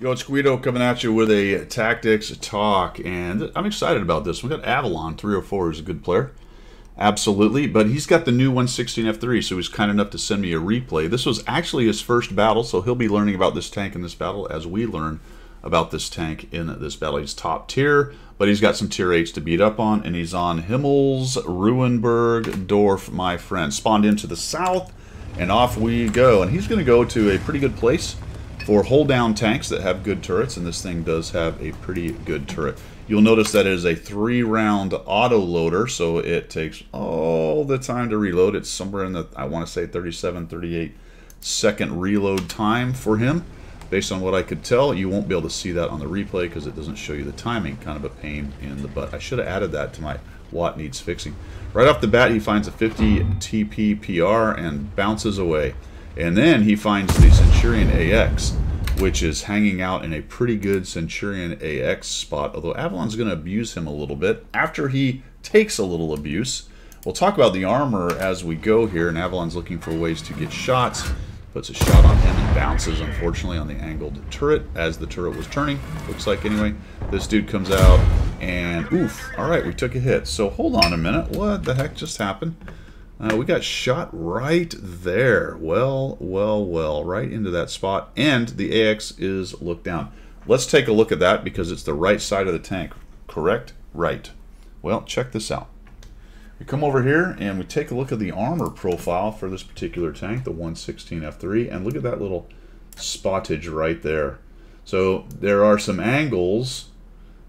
Yo, it's Guido coming at you with a tactics talk, and I'm excited about this. We got Avalon 304, who's a good player, absolutely, but he's got the new 116F3, so he's kind enough to send me a replay. This was actually his first battle, so he'll be learning about this tank in this battle as we learn about this tank in this battle. He's top tier, but he's got some tier 8s to beat up on, and he's on Himmel's Ruhenberg Dorf, my friend. Spawned into the south, and off we go. And he's going to go to a pretty good place for hold-down tanks that have good turrets, and this thing does have a pretty good turret. You'll notice that it is a 3-round auto-loader, so it takes all the time to reload. It's somewhere in the, I want to say, 37, 38 second reload time for him. Based on what I could tell, you won't be able to see that on the replay because it doesn't show you the timing. Kind of a pain in the butt. I should have added that to my Watt Needs Fixing. Right off the bat, he finds a 50 TP PR and bounces away. And then he finds the Centurion AX, which is hanging out in a pretty good Centurion AX spot, although Avalon's going to abuse him a little bit after he takes a little abuse. We'll talk about the armor as we go here, and Avalon's looking for ways to get shots. Puts a shot on him and bounces, unfortunately, on the angled turret as the turret was turning. Looks like, anyway. This dude comes out, and oof. All right, we took a hit. So hold on a minute. What the heck just happened? We got shot right there. Well, right into that spot. And the AX is looked down. Let's take a look at that because it's the right side of the tank. Correct? Right. Well, check this out. We come over here and we take a look at the armor profile for this particular tank, the 116F3, and look at that little spottage right there. So there are some angles,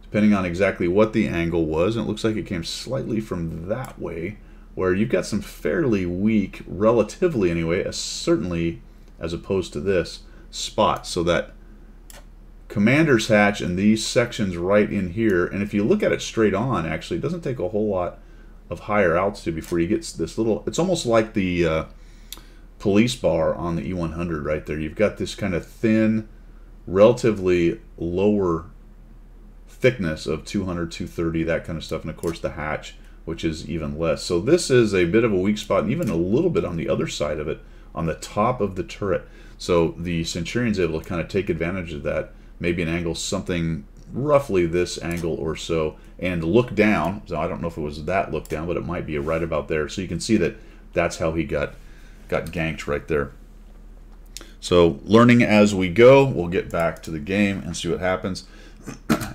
depending on exactly what the angle was, and it looks like it came slightly from that way, where you've got some fairly weak, relatively anyway, certainly as opposed to this, spots. So that commander's hatch and these sections right in here, and if you look at it straight on, actually, it doesn't take a whole lot of higher altitude before you get this little, it's almost like the police bar on the E100 right there. You've got this kind of thin, relatively lower thickness of 200, 230, that kind of stuff, and of course the hatch, which is even less. So this is a bit of a weak spot, and even a little bit on the other side of it, on the top of the turret. So the Centurion's able to kind of take advantage of that, maybe an angle something roughly this angle or so, and look down. So I don't know if it was that look down, but it might be right about there. So you can see that that's how he got ganked right there. So learning as we go, we'll get back to the game and see what happens.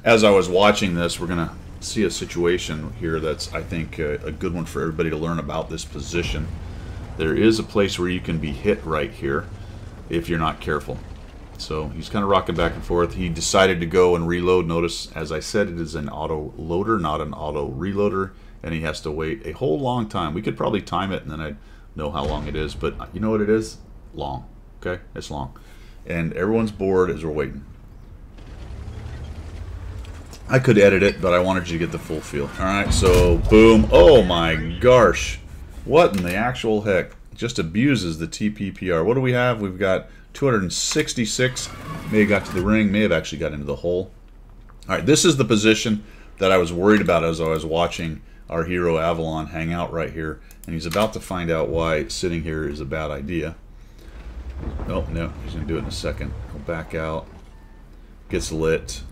As I was watching this, we're gonna see a situation here that's, I think, a good one for everybody to learn about this position. There is a place where you can be hit right here if you're not careful. So he's kind of rocking back and forth. He decided to go and reload. Notice, as I said, it is an auto loader, not an auto reloader, and he has to wait a whole long time. We could probably time it, and then I'd know how long it is, but you know what it is? Long. Okay? It's long. And everyone's bored as we're waiting. I could edit it, but I wanted you to get the full feel. Alright, so boom. Oh my gosh. What in the actual heck? Just abuses the TPPR. What do we have? We've got 266. May have got to the ring, may have actually got into the hole. Alright, this is the position that I was worried about as I was watching our hero Avalon hang out right here. And he's about to find out why sitting here is a bad idea. Oh, no, he's going to do it in a second. He'll back out. Gets lit.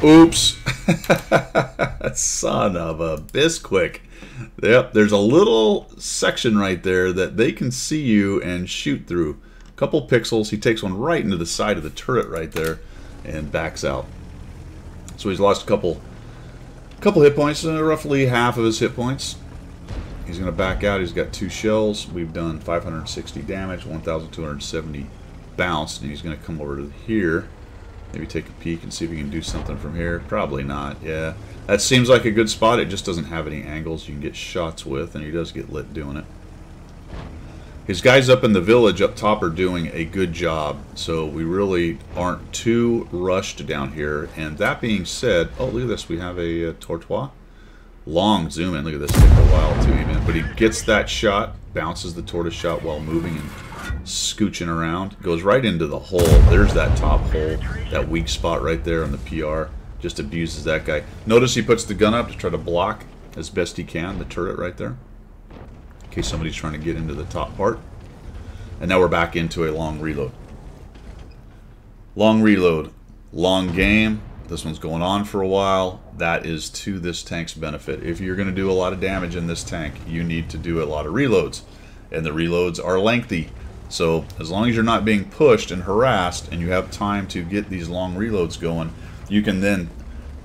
Oops. Son of a bisquick. Yep, there's a little section right there that they can see you and shoot through. A couple pixels. He takes one right into the side of the turret right there and backs out. So he's lost a couple hit points, roughly half of his hit points. He's going to back out. He's got 2 shells. We've done 560 damage, 1,270 bounce, and he's going to come over to here. Maybe take a peek and see if we can do something from here. Probably not, yeah. That seems like a good spot. It just doesn't have any angles you can get shots with, and he does get lit doing it. His guys up in the village up top are doing a good job, so we really aren't too rushed down here. And that being said, oh, look at this. We have a Tortoise. Long zoom in. Look at this. Take a while to him in. But he gets that shot, bounces the tortoise shot while moving and scooching around. Goes right into the hole. There's that top hole. That weak spot right there on the PR. Just abuses that guy. Notice he puts the gun up to try to block as best he can the turret right there, in case somebody's trying to get into the top part. And now we're back into a long reload. Long reload, long game. This one's going on for a while. That is to this tank's benefit. If you're going to do a lot of damage in this tank, you need to do a lot of reloads. And the reloads are lengthy. So as long as you're not being pushed and harassed and you have time to get these long reloads going, you can then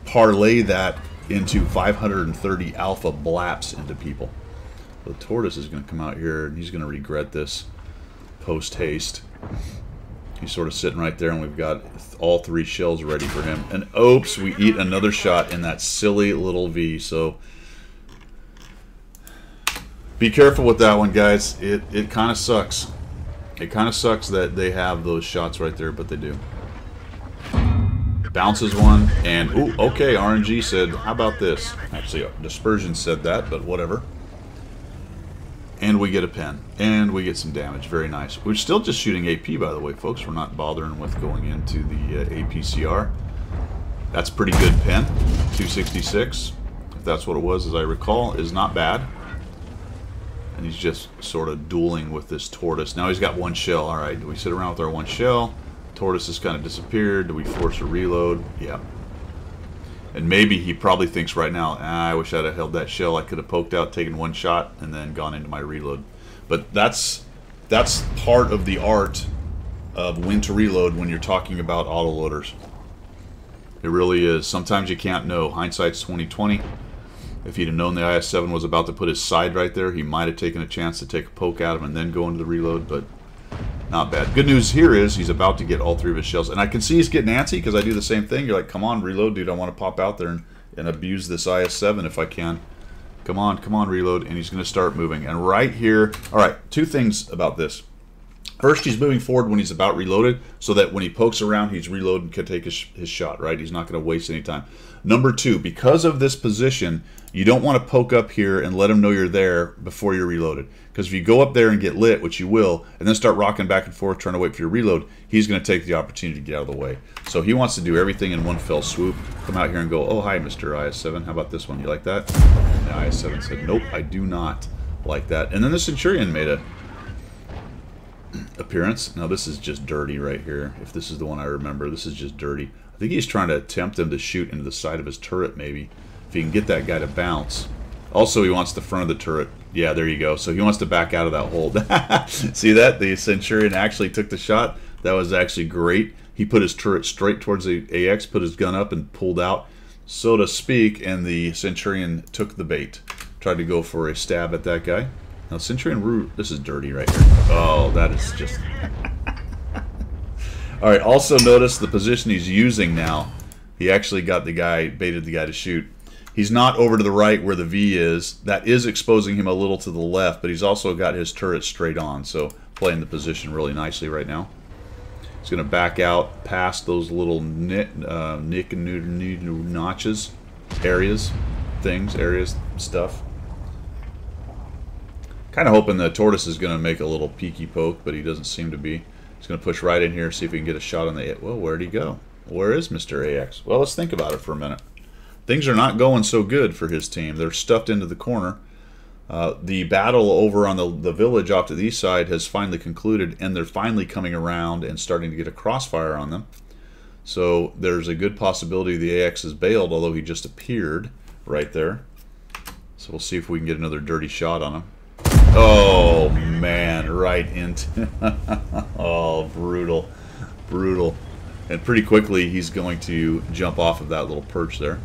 parlay that into 530 alpha blaps into people. The Tortoise is going to come out here and he's going to regret this post-haste. He's sort of sitting right there and we've got all 3 shells ready for him. And oops, we eat another shot in that silly little V. So be careful with that one, guys. It kind of sucks. It kind of sucks that they have those shots right there, but they do. Bounces one, and ooh, okay, RNG said, how about this? Actually, Dispersion said that, but whatever. And we get a pen, and we get some damage. Very nice. We're still just shooting AP, by the way, folks. We're not bothering with going into the APCR. That's pretty good pen. 266, if that's what it was, as I recall, is not bad. And he's just sort of dueling with this Tortoise. Now he's got 1 shell. All right, do we sit around with our 1 shell? Tortoise has kind of disappeared. Do we force a reload? Yeah. And maybe he probably thinks right now, I wish I'd have held that shell. I could have poked out, taken 1 shot, and then gone into my reload. But that's part of the art of when to reload when you're talking about autoloaders. It really is. Sometimes you can't know. Hindsight's 20/20. If he'd have known the IS-7 was about to put his side right there, he might have taken a chance to take a poke at him and then go into the reload, but not bad. Good news here is he's about to get all 3 of his shells. And I can see he's getting antsy because I do the same thing. You're like, come on, reload, dude. I want to pop out there and abuse this IS-7 if I can. Come on, reload. And he's going to start moving. And right here, all right, 2 things about this. First, he's moving forward when he's about reloaded so that when he pokes around, he's reloaded and can take his shot, right? He's not going to waste any time. Number 2, because of this position, you don't want to poke up here and let him know you're there before you're reloaded. Because if you go up there and get lit, which you will, and then start rocking back and forth trying to wait for your reload, he's going to take the opportunity to get out of the way. So he wants to do everything in one fell swoop. Come out here and go, oh, hi, Mr. IS-7. How about this one? You like that? And the IS-7 said, nope, I do not like that. And then the Centurion made a appearance. Now this is just dirty right here. If this is the one I remember, this is just dirty. I think he's trying to tempt him to shoot into the side of his turret, maybe. If he can get that guy to bounce. Also, he wants the front of the turret. Yeah, there you go. So he wants to back out of that hold. See that? The Centurion actually took the shot. That was actually great. He put his turret straight towards the AX, put his gun up, and pulled out, so to speak, and the Centurion took the bait. Tried to go for a stab at that guy. Now, Centurion, this is dirty right here. Oh, that is just... All right, also notice the position he's using now. He actually got the guy, baited the guy to shoot. He's not over to the right where the V is. That is exposing him a little to the left, but he's also got his turret straight on, so playing the position really nicely right now. He's going to back out past those little nick and notches, areas, stuff. Kind of hoping the Tortoise is going to make a little peeky poke, but he doesn't seem to be. He's going to push right in here, see if he can get a shot on the... Well, where'd he go? Where is Mr. AX? Well, let's think about it for a minute. Things are not going so good for his team. They're stuffed into the corner. The battle over on the village off to the east side has finally concluded, and they're finally coming around and starting to get a crossfire on them. So there's a good possibility the AX is bailed, although he just appeared right there. So we'll see if we can get another dirty shot on him. Oh, man, right into... Oh, brutal. Brutal. And pretty quickly, he's going to jump off of that little perch there.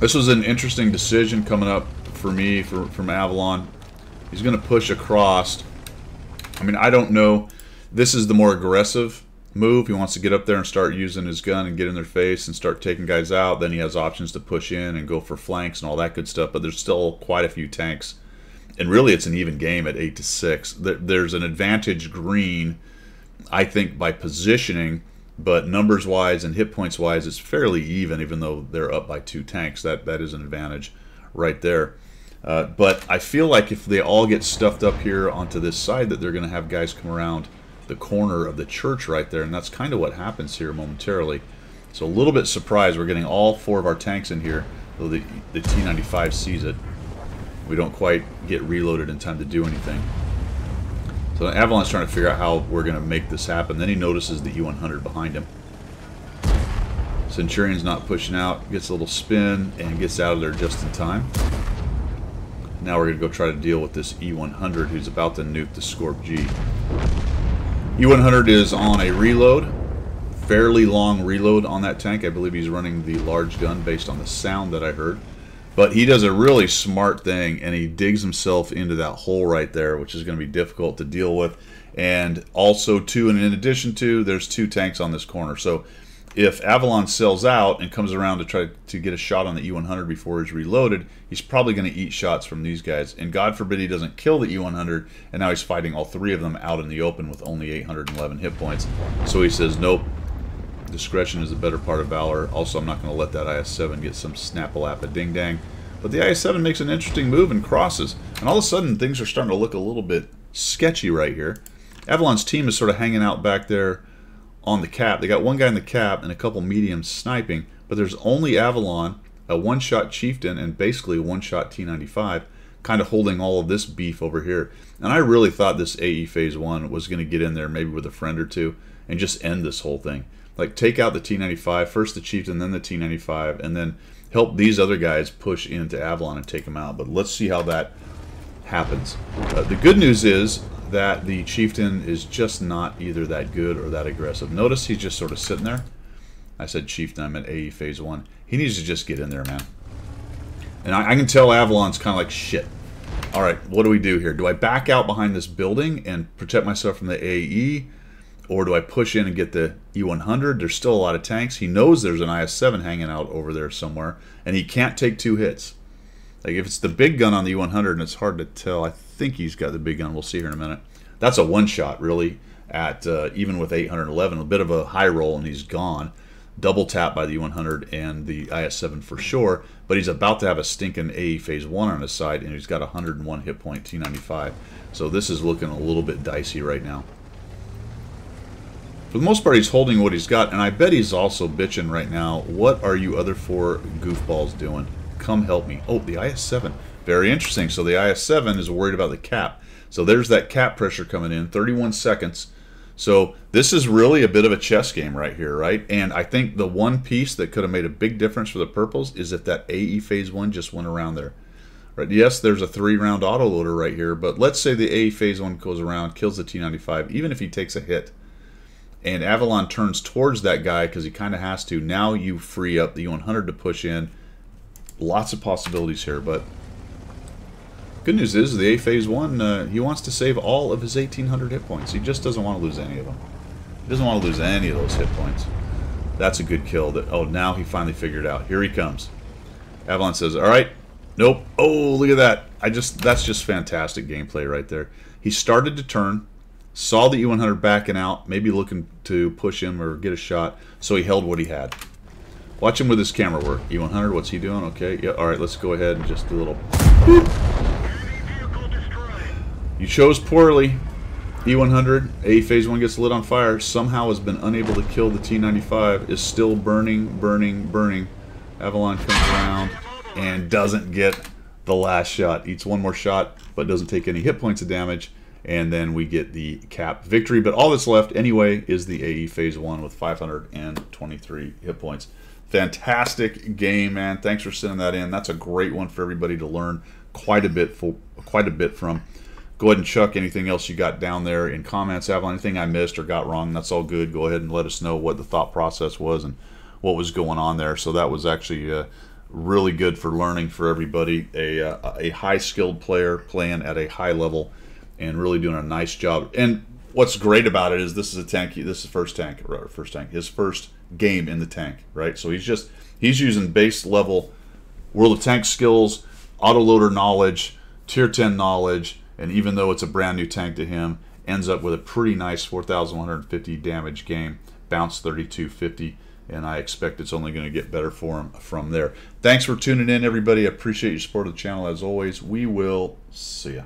This was an interesting decision coming up for me from Avalon. He's going to push across. I mean, I don't know. This is the more aggressive move. He wants to get up there and start using his gun and get in their face and start taking guys out. Then he has options to push in and go for flanks and all that good stuff. But there's still quite a few tanks. And really, it's an even game at 8-6. There's an advantage green, I think, by positioning. But numbers-wise and hit points-wise, it's fairly even though they're up by 2 tanks. That is an advantage right there. But I feel like if they all get stuffed up here onto this side, that they're going to have guys come around the corner of the church right there. And that's kind of what happens here momentarily. So a little bit surprised. We're getting all 4 of our tanks in here, though the T-95 sees it. We don't quite get reloaded in time to do anything. So Avalon's trying to figure out how we're going to make this happen. Then he notices the E100 behind him. Centurion's not pushing out, gets a little spin, and gets out of there just in time. Now we're going to go try to deal with this E100 who's about to nuke the Scorp G. E100 is on a reload. Fairly long reload on that tank. I believe he's running the large gun based on the sound that I heard. But he does a really smart thing, and he digs himself into that hole right there, which is going to be difficult to deal with. And also, too, and in addition to, there's 2 tanks on this corner. So if Avalon sells out and comes around to try to get a shot on the E100 before he's reloaded, he's probably going to eat shots from these guys. And God forbid he doesn't kill the E100, and now he's fighting all 3 of them out in the open with only 811 hit points. So he says, nope. Discretion is the better part of valor. Also, I'm not going to let that IS-7 get some snap-a-lap-a-ding-dang. But the IS-7 makes an interesting move and crosses. And all of a sudden, things are starting to look a little bit sketchy right here. Avalon's team is sort of hanging out back there on the cap. They got one guy in the cap and a couple mediums sniping. But there's only Avalon, a one-shot Chieftain, and basically a one-shot T-95, kind of holding all of this beef over here. And I really thought this AE Phase 1 was going to get in there maybe with a friend or two and just end this whole thing. Like, take out the T-95, first the Chieftain, then the T-95, and then help these other guys push into Avalon and take them out. But let's see how that happens. The good news is that the Chieftain is just not either that good or that aggressive. Notice he's just sort of sitting there. I said Chieftain, I meant AE Phase 1. He needs to just get in there, man. And I can tell Avalon's kind of like, shit. All right, what do we do here? Do I back out behind this building and protect myself from the AE? Or do I push in and get the E100? There's still a lot of tanks. He knows there's an IS-7 hanging out over there somewhere, and he can't take 2 hits. Like, if it's the big gun on the E100, and it's hard to tell, I think he's got the big gun. We'll see here in a minute. That's a one-shot, really, at even with 811. A bit of a high roll, and he's gone. Double tap by the E100 and the IS-7 for sure, but he's about to have a stinking AE Phase 1 on his side, and he's got a 101 hit point T-95. So this is looking a little bit dicey right now. For the most part, he's holding what he's got, and I bet he's also bitching right now. What are you other 4 goofballs doing? Come help me. Oh, the IS-7. Very interesting. So the IS-7 is worried about the cap. So there's that cap pressure coming in, 31 seconds. So this is really a bit of a chess game right here, right? And I think the one piece that could have made a big difference for the purples is if that AE Phase 1 just went around there. Right? Yes, there's a 3-round autoloader right here, but let's say the AE Phase 1 goes around, kills the T-95, even if he takes a hit. And Avalon turns towards that guy because he kind of has to. Now you free up the E100 to push in. Lots of possibilities here, but good news is the AE Phase 1, he wants to save all of his 1,800 hit points. He just doesn't want to lose any of them. He doesn't want to lose any of those hit points. That's a good kill. Oh, now he finally figured it out. Here he comes. Avalon says, all right. Nope. Oh, look at that. That's just fantastic gameplay right there. He started to turn. Saw the E100 backing out, maybe looking to push him or get a shot, so he held what he had. Watch him with his camera work. E100, what's he doing? Okay, yeah, all right, let's go ahead and just do a little... Boop. You chose poorly. E100, AE Phase 1 gets lit on fire, somehow has been unable to kill the T-95, is still burning, burning, burning. Avalon comes around and doesn't get the last shot. Eats one more shot, but doesn't take any hit points of damage. And then we get the cap victory. But all that's left anyway is the AE Phase 1 with 523 hit points. Fantastic game, man. Thanks for sending that in. That's a great one for everybody to learn quite a bit from. Go ahead and chuck anything else you got down there in comments. Avalon, anything I missed or got wrong, that's all good. Go ahead and let us know what the thought process was and what was going on there. So that was actually really good for learning for everybody. A high-skilled player playing at a high level and really doing a nice job. And what's great about it is this is a tank. This is his first game in the tank, right? So he's using base level World of Tanks skills, autoloader knowledge, tier 10 knowledge, and even though it's a brand new tank to him, ends up with a pretty nice 4,150 damage game, bounce 3250, and I expect it's only going to get better for him from there. Thanks for tuning in, everybody. I appreciate your support of the channel as always. We will see ya.